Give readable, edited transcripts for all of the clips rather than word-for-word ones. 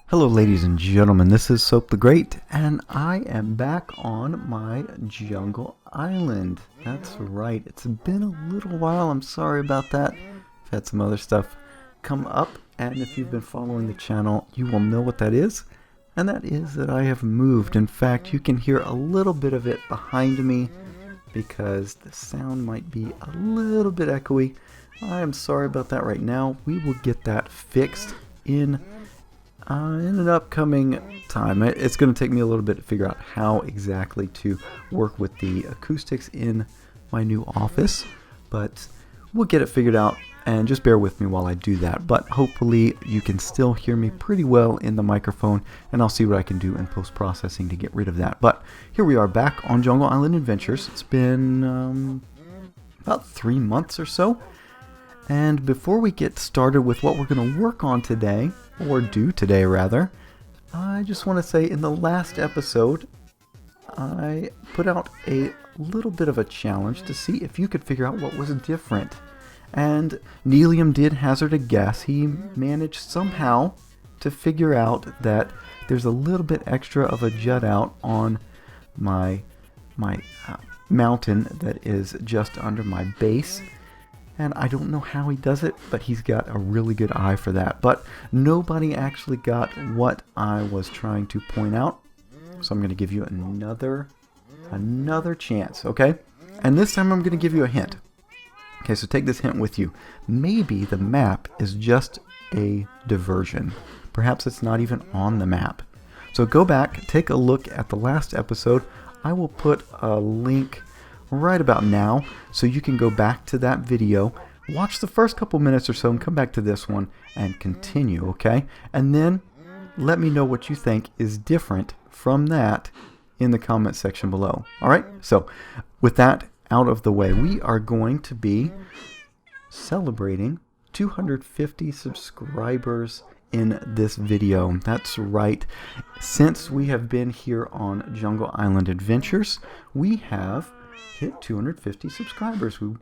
Hello ladies and gentlemen, this is Soap the Great, and I am back on my Jungle Island. That's right, it's been a little while, I'm sorry about that. I've had some other stuff come up, and if you've been following the channel, you will know what that is. And that is that I have moved. In fact, you can hear a little bit of it behind me because the sound might be a little bit echoey. I am sorry about that right now. We will get that fixed in an upcoming time. It's going to take me a little bit to figure out how exactly to work with the acoustics in my new office, but we'll get it figured out, and just bear with me while I do that. But hopefully you can still hear me pretty well in the microphone, and I'll see what I can do in post-processing to get rid of that. But here we are back on Jungle Island Adventures. It's been about 3 months or so. And before we get started with what we're going to work on today, or do today rather, I just want to say in the last episode, I put out a little bit of a challenge to see if you could figure out what was different. And Nelium did hazard a guess. He managed somehow to figure out that there's a little bit extra of a jut out on my mountain that is just under my base. And I don't know how he does it, but he's got a really good eye for that. But nobody actually got what I was trying to point out. So I'm going to give you another chance, okay? And this time I'm going to give you a hint. Okay, so take this hint with you. Maybe the map is just a diversion. Perhaps it's not even on the map. So go back, take a look at the last episode. I will put a link right about now so you can go back to that video, watch the first couple minutes or so, and come back to this one and continue, okay? And then let me know what you think is different from that in the comment section below. Alright, so with that out of the way, we are going to be celebrating 250 subscribers in this video. That's right. Since we have been here on Jungle Island Adventures, we have hit 250 subscribers. We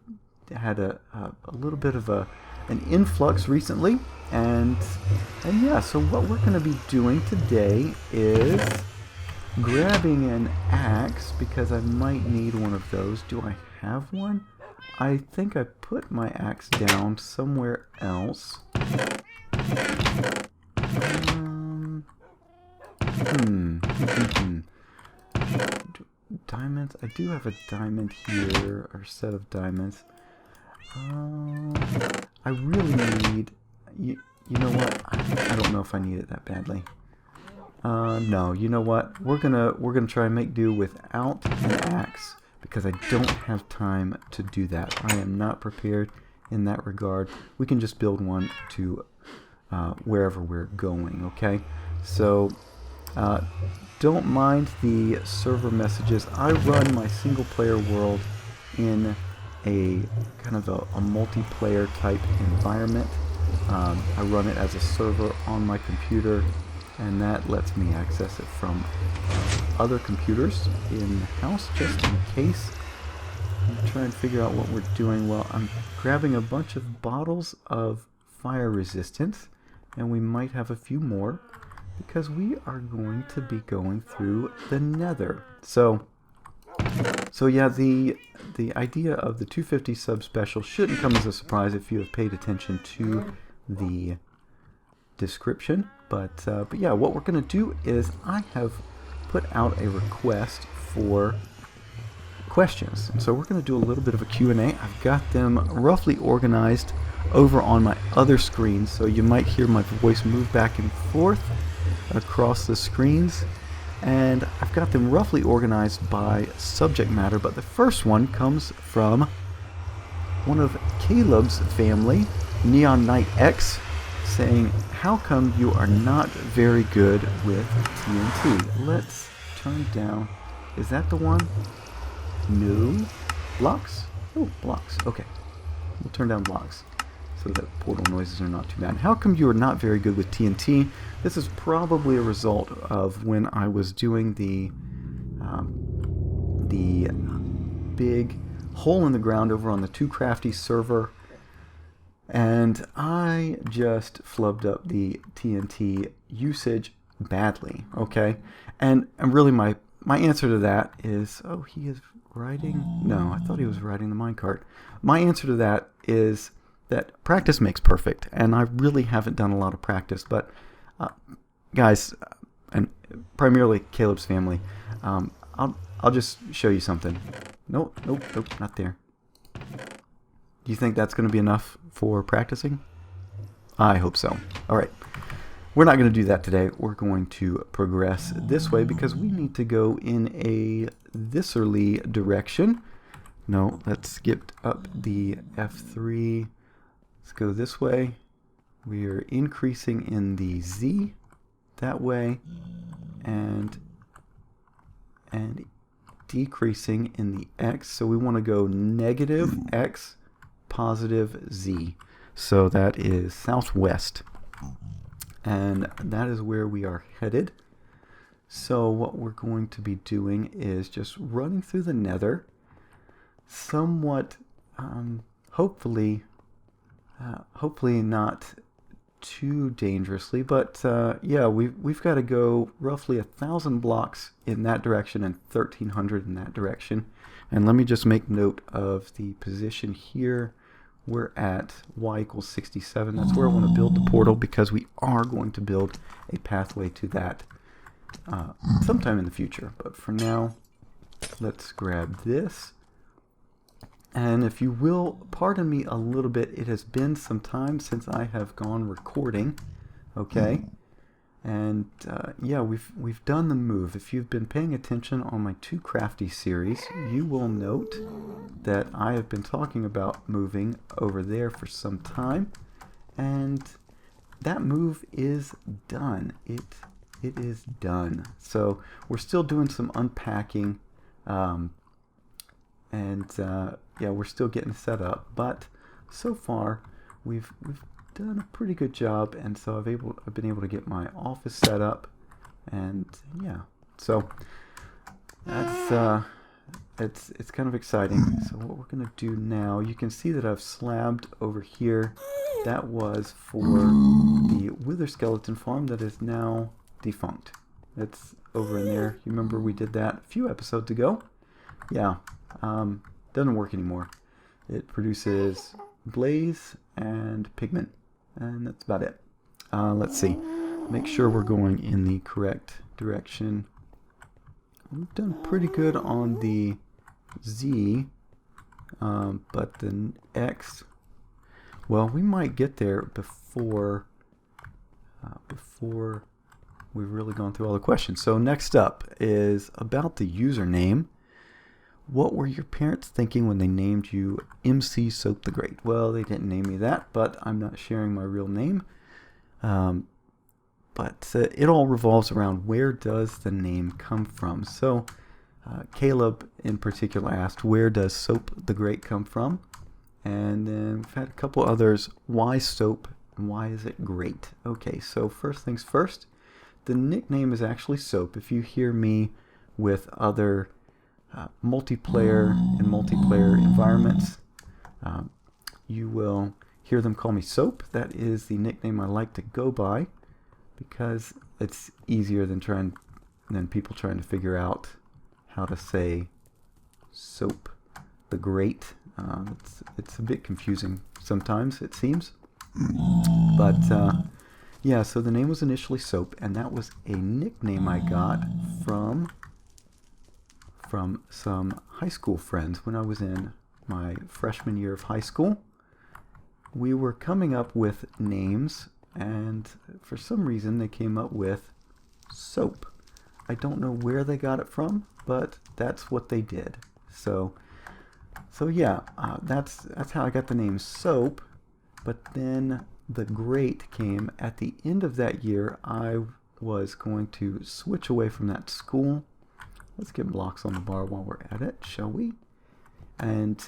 had a little bit of an influx recently, and yeah, so what we're going to be doing today is grabbing an axe, because I might need one of those. Do I have one? I think I put my axe down somewhere else. Diamonds. I do have a diamond here, or a set of diamonds. I really need. You know what? I don't know if I need it that badly. No. You know what? We're gonna try and make do without an axe, because I don't have time to do that. I am not prepared in that regard. We can just build one to wherever we're going. Okay. So. Don't mind the server messages. I run my single player world in a kind of a multiplayer type environment. I run it as a server on my computer, and that lets me access it from other computers in the house, just in case. I'm trying to figure out what we're doing. Well, I'm grabbing a bunch of bottles of fire resistance, and we might have a few more, because we are going to be going through the Nether. So yeah, the idea of the 250 sub special shouldn't come as a surprise if you have paid attention to the description. But yeah, what we're going to do is I have put out a request for questions, and so we're going to do a little bit of a Q&A. I've got them roughly organized over on my other screen, so you might hear my voice move back and forth across the screens, and I've got them roughly organized by subject matter. But the first one comes from one of Caleb's family, Neon Knight X, saying, how come you are not very good with TNT? Let's turn down, is that the one? No. Blocks? Oh, blocks. Okay, we'll turn down blocks so that portal noises are not too bad. How come you are not very good with TNT? This is probably a result of when I was doing the big hole in the ground over on the Too Crafty server, And I just flubbed up the TNT usage badly, okay? And really my answer to that is, oh, he is riding? No, I thought he was riding the minecart. My answer to that is that practice makes perfect, and I really haven't done a lot of practice, but guys, and primarily Caleb's family, I'll just show you something. Nope, not there. Do you think that's going to be enough for practicing? I hope so. All right. We're not going to do that today. We're going to progress this way because we need to go in a thisly direction. No, let's skip up the F3. Let's go this way. We are increasing in the Z that way and decreasing in the X. So we want to go negative X, positive Z. So that is southwest. And that is where we are headed. So what we're going to be doing is just running through the nether, somewhat, hopefully not too dangerously, but yeah, we've got to go roughly 1,000 blocks in that direction and 1,300 in that direction. And let me just make note of the position here. We're at y = 67. That's where I want to build the portal because we are going to build a pathway to that sometime in the future. But for now, let's grab this. And if you will pardon me a little bit, it has been some time since I have gone recording. Okay. And yeah, we've done the move. If you've been paying attention on my 2 Crafty series, you will note that I have been talking about moving over there for some time, and that move is done. It is done. So we're still doing some unpacking, and yeah, we're still getting set up. But so far, we've done a pretty good job, and so I've been able to get my office set up, and yeah, so that's it's kind of exciting. So what we're gonna do now, you can see that I've slabbed over here. That was for the wither skeleton farm that is now defunct. It's over in there. You remember we did that a few episodes ago? Yeah, doesn't work anymore. It produces blaze and pigment, and that's about it. Let's see. Make sure we're going in the correct direction. We've done pretty good on the Z, but the X, well, we might get there before we've really gone through all the questions. So next up is about the username. What were your parents thinking when they named you MC Soap the Great? Well, they didn't name me that, but I'm not sharing my real name. But it all revolves around where does the name come from. So Caleb in particular asked, where does Soap the Great come from? And then we've had a couple others. Why Soap and why is it great? Okay, so first things first, the nickname is actually Soap. If you hear me with other multiplayer and multiplayer environments, you will hear them call me Soap. That is the nickname I like to go by because it's easier than people trying to figure out how to say Soap the Great. It's a bit confusing sometimes, it seems. But yeah, so the name was initially Soap, and that was a nickname I got from some high school friends when I was in my freshman year of high school. We were coming up with names, and for some reason they came up with Soap. I don't know where they got it from, but that's what they did. So yeah, that's how I got the name Soap. But then the Great came at the end of that year. I was going to switch away from that school. Let's get blocks on the bar while we're at it, shall we? And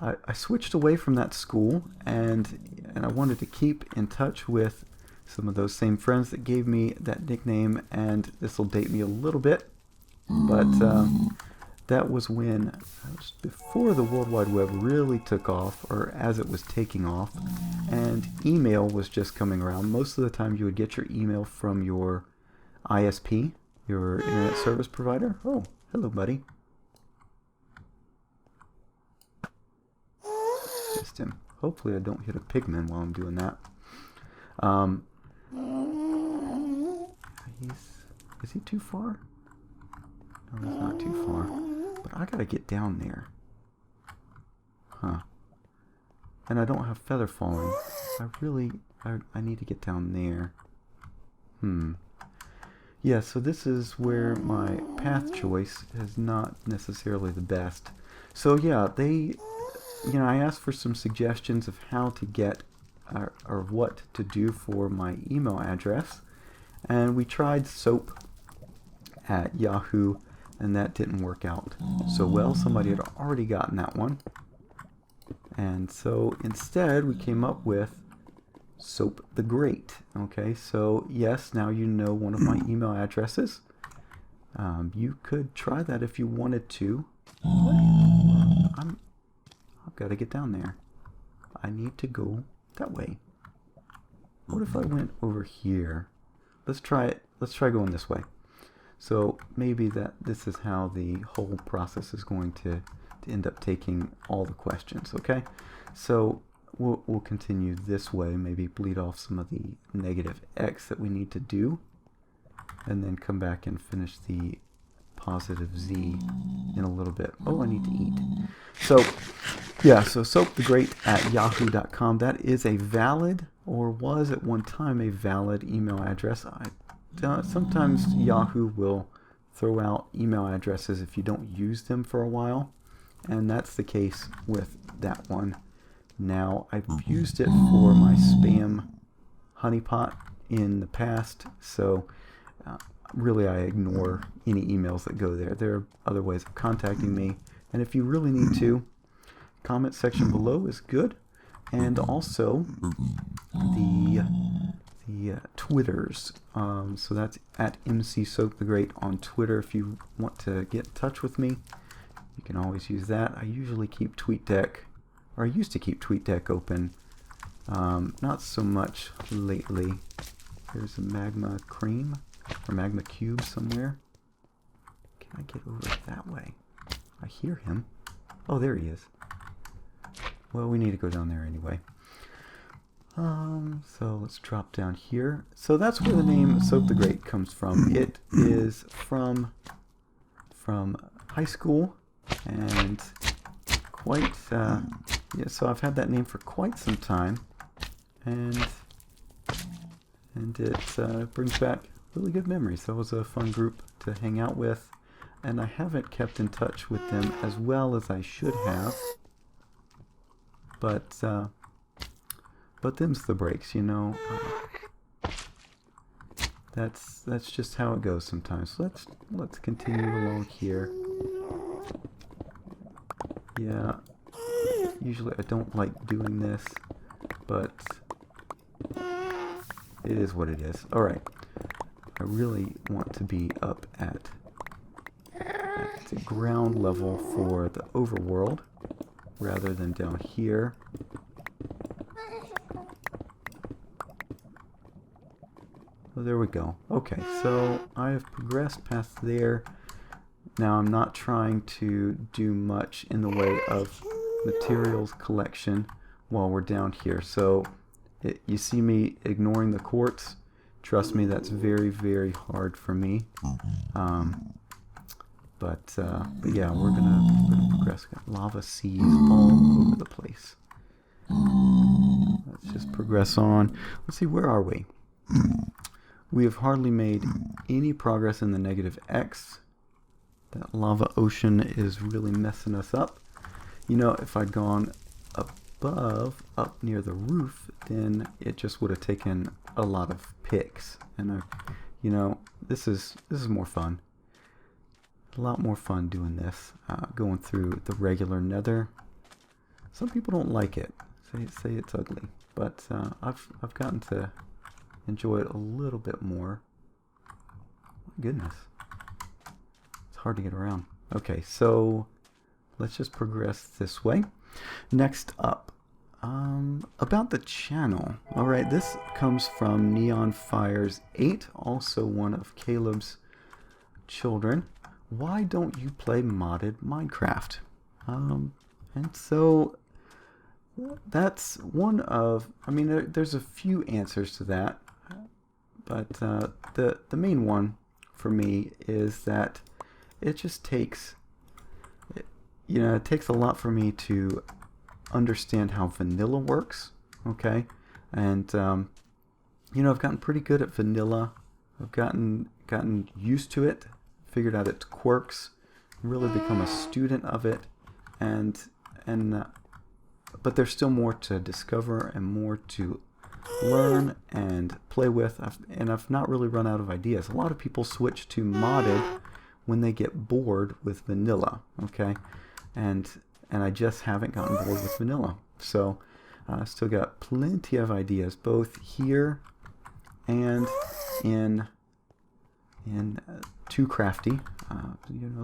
I switched away from that school, and I wanted to keep in touch with some of those same friends that gave me that nickname, and this will date me a little bit, but that was before the World Wide Web really took off, or as it was taking off, and email was just coming around. Most of the time you would get your email from your ISP, your internet service provider. Oh, hello, buddy. Missed him. Hopefully I don't hit a pigman while I'm doing that. Is he too far? No, he's not too far. But I gotta get down there. Huh. And I don't have feather falling. I need to get down there. Yeah, so this is where my path choice is not necessarily the best. So yeah, I asked for some suggestions of how to get or what to do for my email address, and we tried SOAP at Yahoo, and that didn't work out so well. Somebody had already gotten that one, and so instead we came up with SOAP the Great. Okay, so yes, now you know one of my email addresses. You could try that if you wanted to. I've got to get down there. I need to go that way. What if I went over here? Let's try it. Let's try going this way. So maybe this is how the whole process is going to end up taking all the questions. Okay, so we'll continue this way. Maybe bleed off some of the negative x that we need to do, and then come back and finish the positive z in a little bit. Oh, I need to eat. So yeah, so soapthegreat@yahoo.com. That is a valid, or was at one time a valid, email address. Sometimes Yahoo will throw out email addresses if you don't use them for a while, and that's the case with that one. Now, I've used it for my spam honeypot in the past, so really I ignore any emails that go there. There are other ways of contacting me, and if you really need to, comment section below is good, and also the Twitters. So that's at MCSoapTheGreat on Twitter. If you want to get in touch with me, you can always use that. I usually keep TweetDeck, or I used to keep TweetDeck open. Not so much lately. There's a magma cream, or magma cube somewhere. Can I get over that way? I hear him. Oh, there he is. Well, we need to go down there anyway. So let's drop down here. So that's where the name Soap the Great comes from. It is from high school, and quite yeah. So I've had that name for quite some time, and it brings back really good memories. That was a fun group to hang out with, and I haven't kept in touch with them as well as I should have. But them's the breaks, you know. That's just how it goes sometimes. So let's continue along here. Yeah. Usually I don't like doing this, but it is what it is. All right. I really want to be up at the ground level for the overworld, rather than down here. Oh, there we go. Okay, so I have progressed past there. Now I'm not trying to do much in the way of materials collection while we're down here. So you see me ignoring the quartz. Trust me, that's very, very hard for me. But yeah, we're gonna progress. Got lava seas all over the place. Let's just progress on. Let's see, where are we? We have hardly made any progress in the negative x. That lava ocean is really messing us up. You know, if I'd gone above, up near the roof, then it just would have taken a lot of picks. And you know, this is more fun. A lot more fun doing this, going through the regular nether. Some people don't like it, say it's ugly, but I've gotten to enjoy it a little bit more. My goodness, it's hard to get around. Okay, so let's just progress this way. Next up, About the channel. All right, this comes from Neon Fires 8, also one of Caleb's children. Why don't you play modded Minecraft? And so that's one of, I mean, there's a few answers to that, but the main one for me is that it just takes, it takes a lot for me to understand how vanilla works, okay? And I've gotten pretty good at vanilla. I've gotten used to it, figured out its quirks, really become a student of it, but there's still more to discover and more to learn and play with, and I've not really run out of ideas. A lot of people switch to modded when they get bored with vanilla, okay? And I just haven't gotten bored with vanilla. So I still got plenty of ideas, both here and in Too Crafty.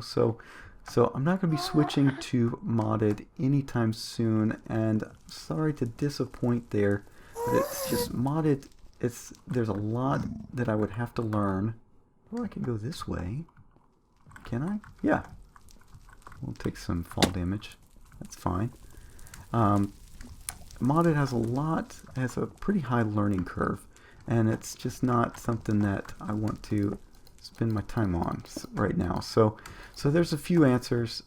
So I'm not going to be switching to modded anytime soon, and sorry to disappoint there, but it's just modded. There's a lot that I would have to learn. Or I can go this way. Can I? Yeah. We'll take some fall damage. That's fine. Modded has a pretty high learning curve, and it's just not something that I want to spend my time on right now. So there's a few answers.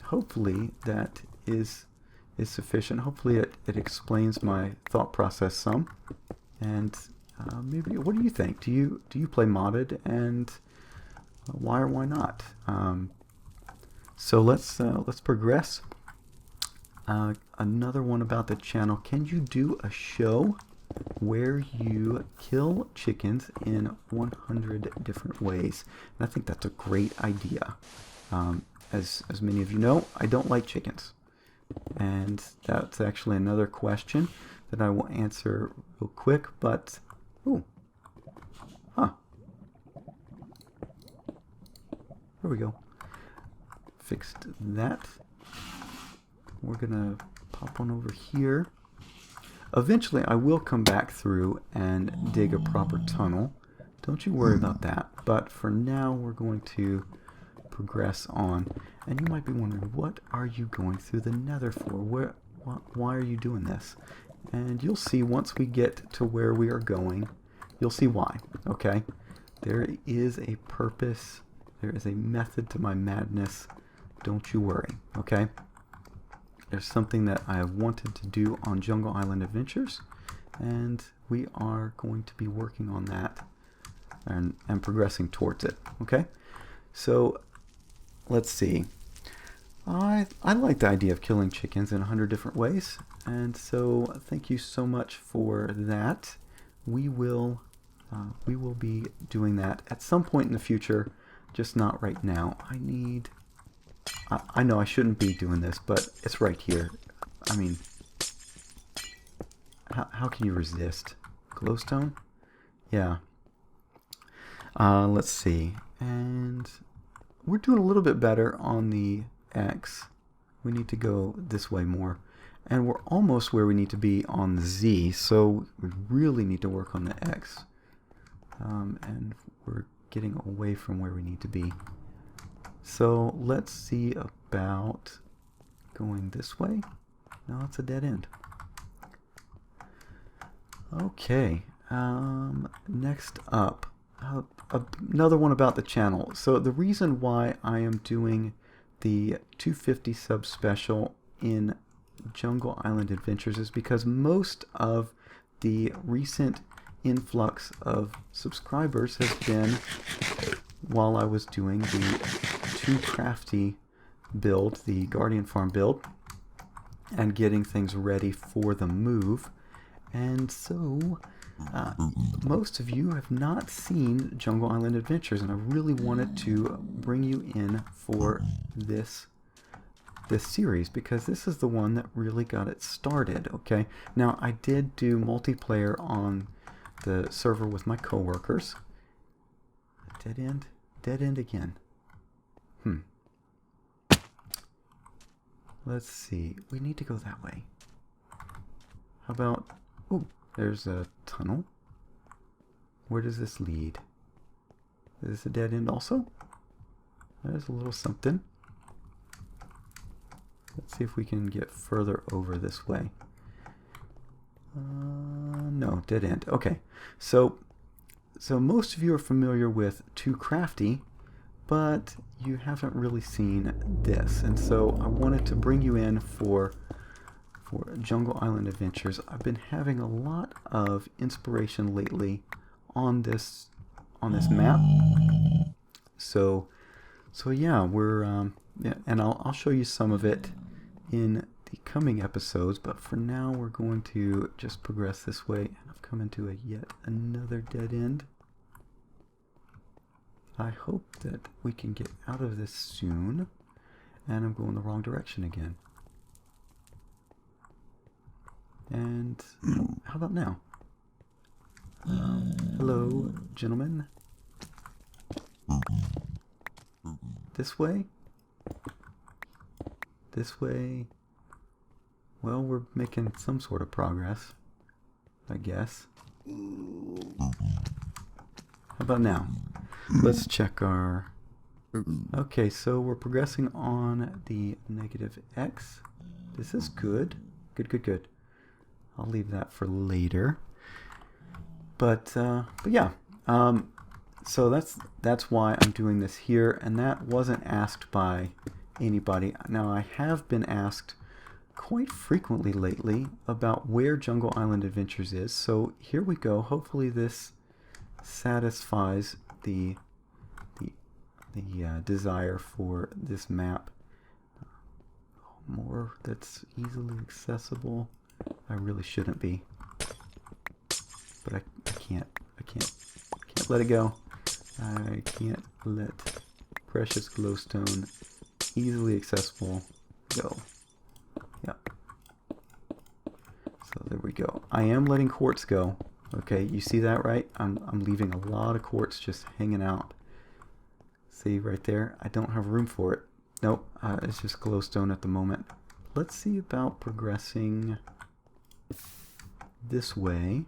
Hopefully that is sufficient. Hopefully it explains my thought process some. And maybe, what do you think? Do you play modded, and why or why not? So let's progress. Another one about the channel. Can you do a show where you kill chickens in 100 different ways? And I think that's a great idea. As many of you know, I don't like chickens. And that's actually another question that I will answer real quick, but there we go. Fixed that. We're gonna pop on over here. Eventually I will come back through and dig a proper tunnel. Don't you worry about that. But for now we're going to progress on. And you might be wondering, what are you going through the nether for? Why are you doing this? And you'll see once we get to where we are going, you'll see why, okay? There is a purpose, there is a method to my madness. Don't you worry, okay? There's something that I have wanted to do on Jungle Island Adventures, and we are going to be working on that and progressing towards it, okay? So let's see. I like the idea of killing chickens in 100 different ways, and so thank you so much for that. We will be doing that at some point in the future, just not right now. I know I shouldn't be doing this, but it's right here. I mean, how can you resist? Glowstone? Yeah. Let's see. And we're doing a little bit better on the X. We need to go this way more. And we're almost where we need to be on the Z, so we really need to work on the X. And we're getting away from where we need to be. So let's see about going this way. No, it's a dead end. Okay, next up, another one about the channel. So the reason why I am doing the 250 sub special in Jungle Island Adventures is because most of the recent influx of subscribers has been while I was doing the Too Crafty build, the Guardian Farm build, and getting things ready for the move. And so most of you have not seen Jungle Island Adventures, and I really wanted to bring you in for this series because this is the one that really got it started. Okay, now I did do multiplayer on the server with my coworkers. Dead end again. Let's see, we need to go that way. How about... Oh, there's a tunnel. Where does this lead? Is this a dead end also? There's a little something. Let's see if we can get further over this way. No, dead end. Okay, so most of you are familiar with Too Crafty, but you haven't really seen this, and so I wanted to bring you in for Jungle Island Adventures. I've been having a lot of inspiration lately on this map. So yeah, we're yeah, and I'll show you some of it in the coming episodes, but for now we're going to just progress this way. And I've come into yet another dead end. I hope that we can get out of this soon. And I'm going the wrong direction again. And how about now? Hello, gentlemen. This way? This way? Well, we're making some sort of progress, I guess. How about now? Let's check our... Okay, so we're progressing on the -X. This is good. Good. I'll leave that for later. But yeah. So that's why I'm doing this here, and that wasn't asked by anybody. Now, I have been asked quite frequently lately about where Jungle Island Adventures is, so here we go. Hopefully this satisfies the desire for this map. More that's easily accessible. I really shouldn't be, but I can't let it go. I can't let precious glowstone, easily accessible, go. Yep. So there we go. I am letting quartz go. Okay, you see that, right? I'm leaving a lot of quartz just hanging out. See right there? I don't have room for it. Nope, it's just glowstone at the moment. Let's see about progressing this way.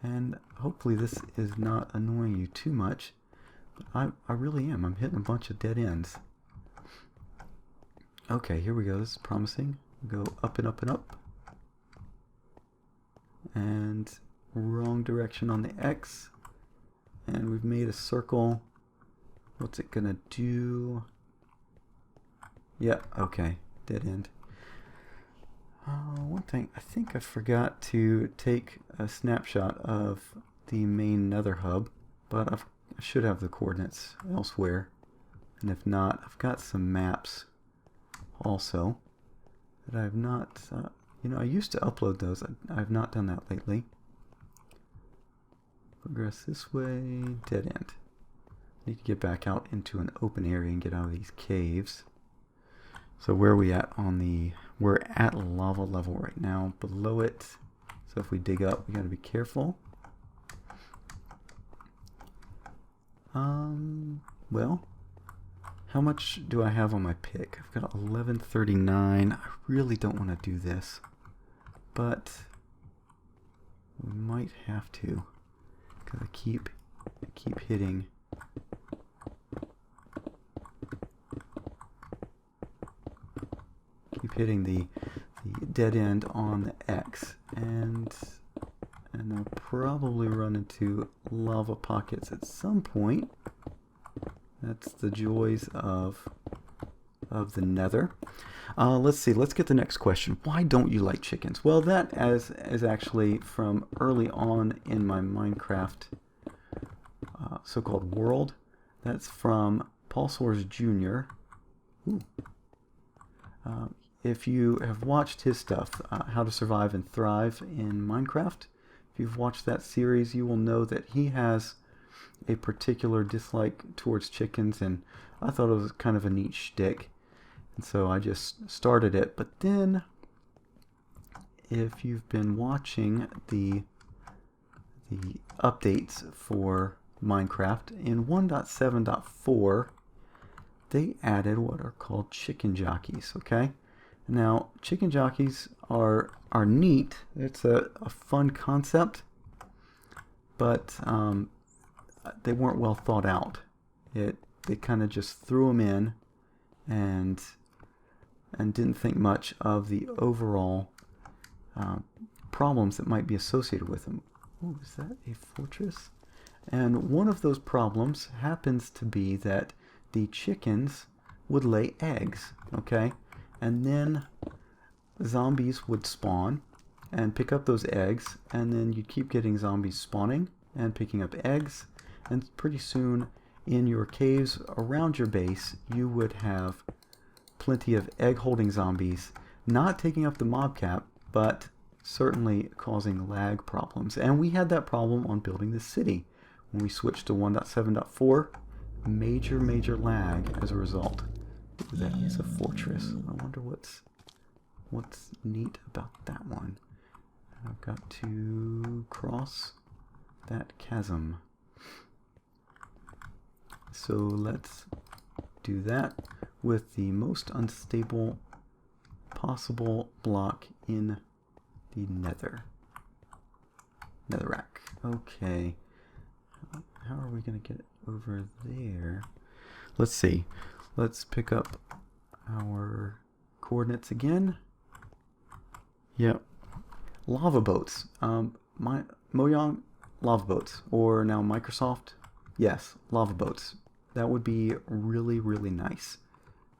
And hopefully this is not annoying you too much. But I really am. I'm hitting a bunch of dead ends. Okay, here we go. This is promising. Go up and up and up. And wrong direction on the X. And we've made a circle. What's it gonna do? Yeah, okay. Dead end. One thing, I think I forgot to take a snapshot of the main nether hub, but I should have the coordinates elsewhere. And if not, I've got some maps also that I have not, you know, I used to upload those. I've not done that lately. Progress this way, dead end. Need to get back out into an open area and get out of these caves. So where are we at on the... We're at lava level right now. Below it. So if we dig up, we got to be careful. Well, how much do I have on my pick? I've got 1139. I really don't want to do this, but we might have to, because I keep hitting. Hitting the dead end on the X, and I'll probably run into lava pockets at some point. That's the joys of the nether. Let's see, let's get the next question. Why don't you like chickens? Well, that is actually from early on in my Minecraft so-called world. That's from Paul Soares Jr. Ooh. If you have watched his stuff, How to Survive and Thrive in Minecraft, if you've watched that series, you will know that he has a particular dislike towards chickens, and I thought it was kind of a neat shtick, and so I just started it. But then, if you've been watching the updates for Minecraft, in 1.7.4, they added what are called chicken jockeys, okay? Now, chicken jockeys are neat. It's a fun concept, but they weren't well thought out. They kind of just threw them in and didn't think much of the overall problems that might be associated with them. Oh, is that a fortress? And one of those problems happens to be that the chickens would lay eggs, okay? And then zombies would spawn and pick up those eggs, and then you'd keep getting zombies spawning and picking up eggs, and pretty soon in your caves around your base you would have plenty of egg-holding zombies, not taking up the mob cap, but certainly causing lag problems. And we had that problem on building the city. When we switched to 1.7.4, major lag as a result. Ooh, that is a fortress. I wonder what's neat about that one. I've got to cross that chasm. So let's do that with the most unstable possible block in the netherrack. Okay. How are we going to get it over there? Let's see. Let's pick up our coordinates again. Yep. Lava boats. Mojang, lava boats. Or now Microsoft. Yes, lava boats. That would be really nice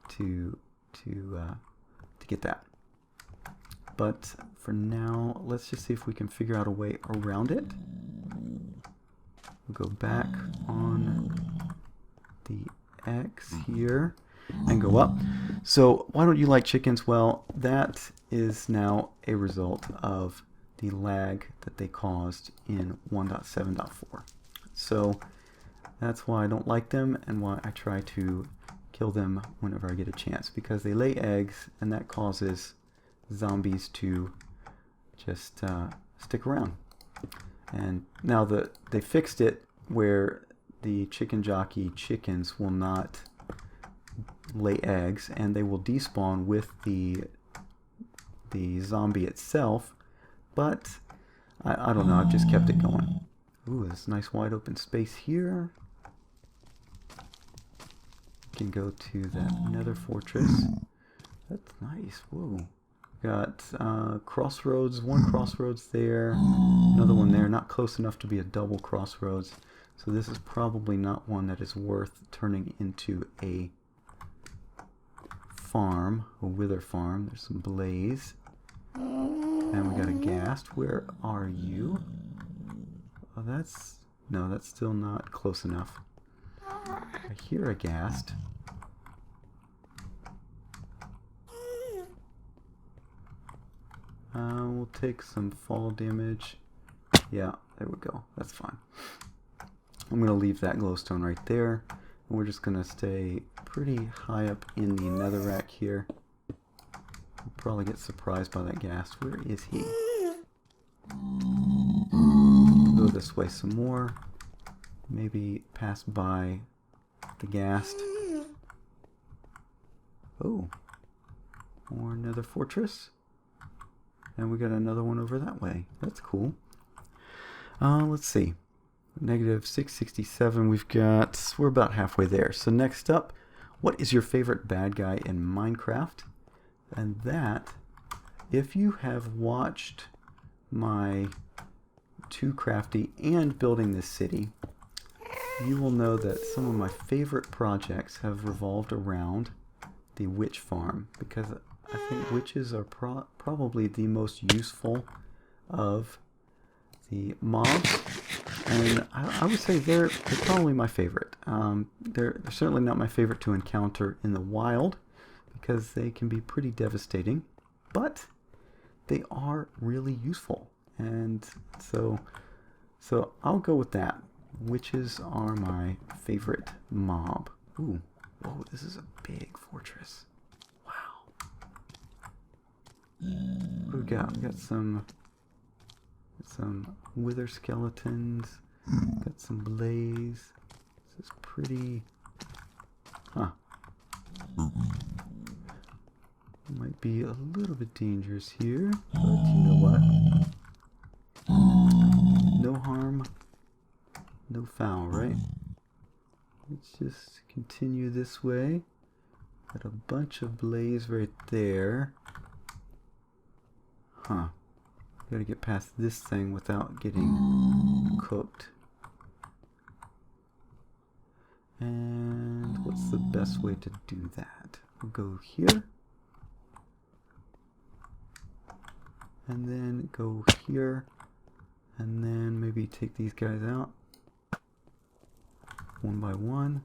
to get that. But for now, let's just see if we can figure out a way around it. We'll go back on the X here and go up. So why don't you like chickens? Well, that is now a result of the lag that they caused in 1.7.4. So that's why I don't like them and why I try to kill them whenever I get a chance, because they lay eggs and that causes zombies to just stick around. And now they fixed it where the chicken jockey chickens will not lay eggs and they will despawn with the zombie itself, but I don't know, I've just kept it going. Ooh, this nice wide open space here. We can go to that nether fortress. That's nice. Whoa. Got crossroads, one crossroads there, another one there, not close enough to be a double crossroads. So this is probably not one that is worth turning into a farm, a wither farm. There's some blaze. And we got a ghast. Where are you? Oh, no, that's still not close enough. I hear a ghast. We'll take some fall damage. Yeah, there we go. That's fine. I'm going to leave that glowstone right there. And we're just going to stay pretty high up in the netherrack here. We'll probably get surprised by that ghast. Where is he? Go this way some more. Maybe pass by the ghast. Oh. More nether fortress. And we got another one over that way. That's cool. Let's see. Negative 667. We're about halfway there. So next up, what is your favorite bad guy in Minecraft? And that, if you have watched my Too Crafty and Building This City, you will know that some of my favorite projects have revolved around the witch farm, because I think witches are probably the most useful of the mobs, and I would say they're probably my favorite. They're certainly not my favorite to encounter in the wild, because they can be pretty devastating, but they are really useful, and so I'll go with that. Witches are my favorite mob. Ooh, whoa, this is a big fortress. What we got? We got some wither skeletons. Got some blaze. This is pretty. Huh. Might be a little bit dangerous here, but you know what? No harm, no foul, right? Let's just continue this way. Got a bunch of blaze right there. Huh. Gotta get past this thing without getting cooked. And what's the best way to do that? We'll go here. And then go here. And then maybe take these guys out. One by one.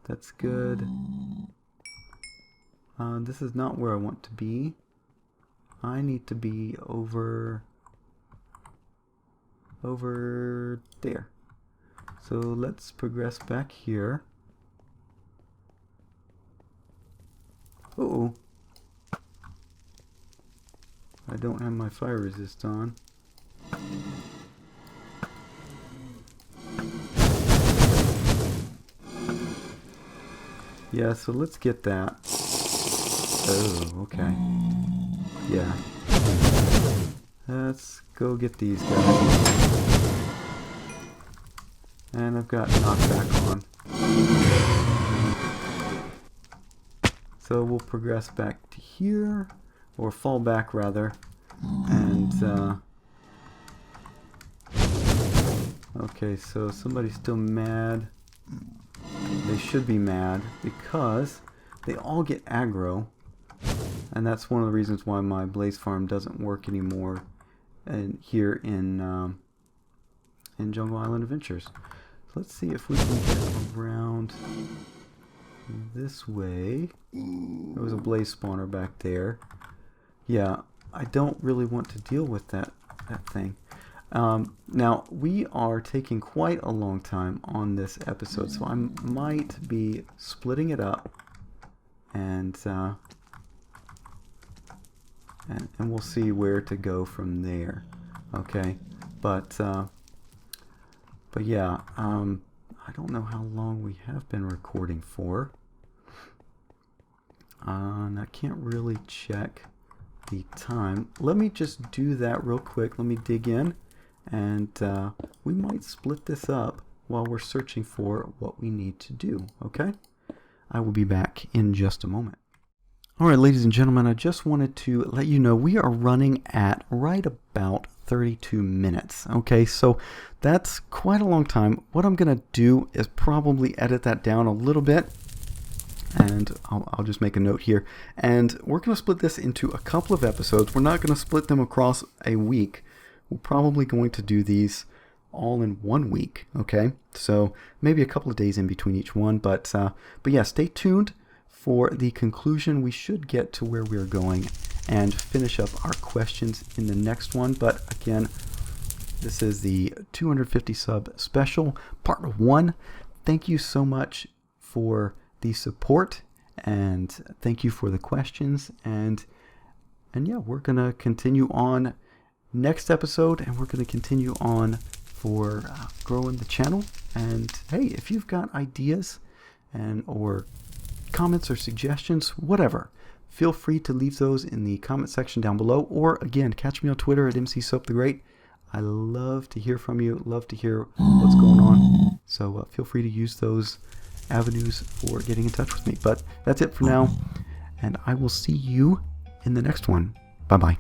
That's good. This is not where I want to be. I need to be over there. So let's progress back here. Uh-oh. I don't have my fire resist on. Yeah, so let's get that. Oh, okay. Yeah. Let's go get these guys. And I've got knockback on. So we'll progress back to here, or fall back rather. And, okay, so somebody's still mad. They should be mad because they all get aggro. And that's one of the reasons why my blaze farm doesn't work anymore here in Jungle Island Adventures. So let's see if we can get around this way. There was a blaze spawner back there. Yeah, I don't really want to deal with that thing. Now, we are taking quite a long time on this episode, so I might be splitting it up and we'll see where to go from there. Okay, but yeah, I don't know how long we have been recording for. And I can't really check the time. Let me just do that real quick. Let me dig in, and we might split this up while we're searching for what we need to do. Okay, I will be back in just a moment. Alright, ladies and gentlemen, I just wanted to let you know we are running at right about 32 minutes. Okay, so that's quite a long time. What I'm going to do is probably edit that down a little bit, and I'll just make a note here. And we're going to split this into a couple of episodes. We're not going to split them across a week. We're probably going to do these all in 1 week. Okay, so maybe a couple of days in between each one, but yeah, stay tuned for the conclusion. We should get to where we're going and finish up our questions in the next one. But again, this is the 250 sub special, part 1. Thank you so much for the support, and thank you for the questions. And yeah, we're gonna continue on next episode, and we're gonna continue on for growing the channel. And hey, if you've got ideas or comments or suggestions, whatever, feel free to leave those in the comment section down below, or again, catch me on Twitter at MCSoapTheGreat. I love to hear from you, love to hear what's going on, so feel free to use those avenues for getting in touch with me. But that's it for now, and I will see you in the next one. Bye bye.